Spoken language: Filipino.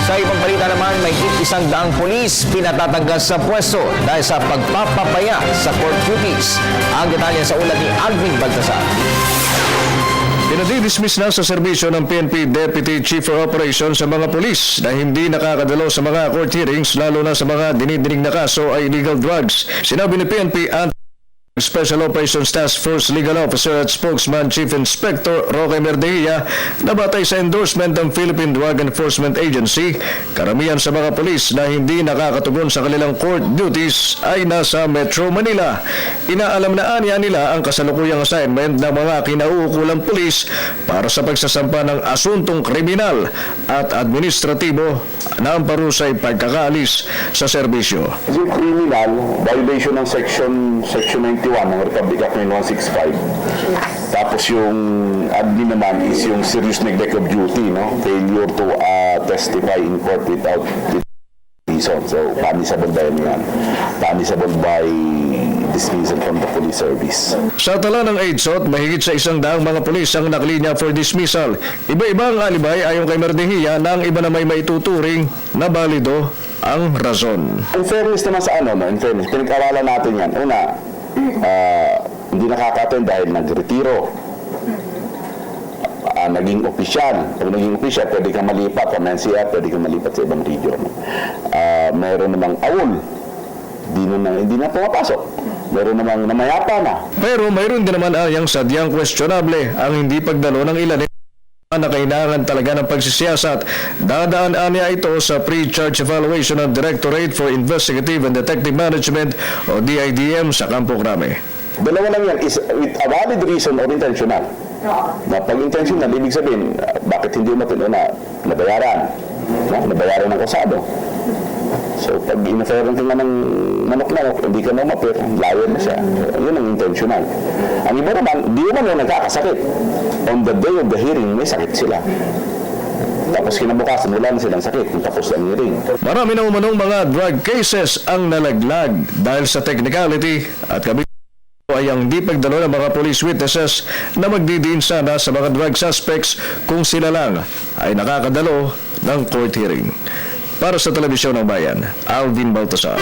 Sa ibang balita naman, may 100 pulis pinatatanggal sa pwesto dahil sa pagpapapaya sa court duties. Ang detalye sa ulat ni Alvin Baltasar. Pinadi-dismiss na sa serbisyo ng PNP Deputy Chief of Operations sa mga pulis na hindi nakakadalo sa mga court hearings lalo na sa mga dinidinig na kaso ay illegal drugs. Sinabi ni PNP Special Operations Task Force Legal Officer at Spokesman Chief Inspector Roque Merdehia na batay sa endorsement ng Philippine Drug Enforcement Agency, karamihan sa mga pulis na hindi nakakatugon sa kanilang court duties ay nasa Metro Manila. Inaalam na anya nila ang kasalukuyang assignment ng mga kinauukulang pulis para sa pagsasampa ng asuntong kriminal at administratibo na ang parusay pagkakaalis sa serbisyo. Yung criminal, violation ng Section 91 ng Republic Act 9165. Tapos yung admin naman is yung serious neglect of duty, no? Failure to testify in court without reason. So, punishable by yan. Punishable by dismissal from the police service. Sa tala ng AIDSOT, mahigit sa 100 mga pulis ang nakalinya for dismissal. Iba-iba ang alibay ayon kay Merdehia na ang iba na may maituturing na balido ang rason. In fairness naman sa in fairness, pinag-aralan natin yan. Una, hindi nakaka-attend dahil nagretiro. Naging opisyal. Kung naging opisyal, pwede kang malipat sa NCR, pwede kang malipat sa ibang region. Meron namang awol. Hindi na pumapasok. Meron namang namayapa na. Pero mayroon din naman ang sadyang questionable ang hindi pagdalo ng ilan na kailangan talaga ng pagsisiyasat. Dadaan niya ito sa pre-charge evaluation ng Directorate for Investigative and Detective Management o DIDM sa Campo Crame. Dalawa lang yan, is with a valid reason or intentional. Na pag intentional, ibig sabihin, bakit hindi umatin na nabayaran? Nabayaran ng kasado. So, pag in-offeran ka nga ng manok-manok, hindi ka na umapir, liar na siya. Yun ang intentional. Ang iba naman, di naman yung nagkakasakit. On the day of the hearing, may sakit sila. Tapos kinabukasan, wala na silang sakit kung tapos ang hearing. Marami na umanong mga drug cases ang nalaglag dahil sa technicality at kami ay ang di pagdalo ng mga police witnesses na magdidiin sana sa mga drug suspects kung sila lang ay nakakadalo ng court hearing. Para sa Telebisyon ng Bayan, Alvin Baltasar.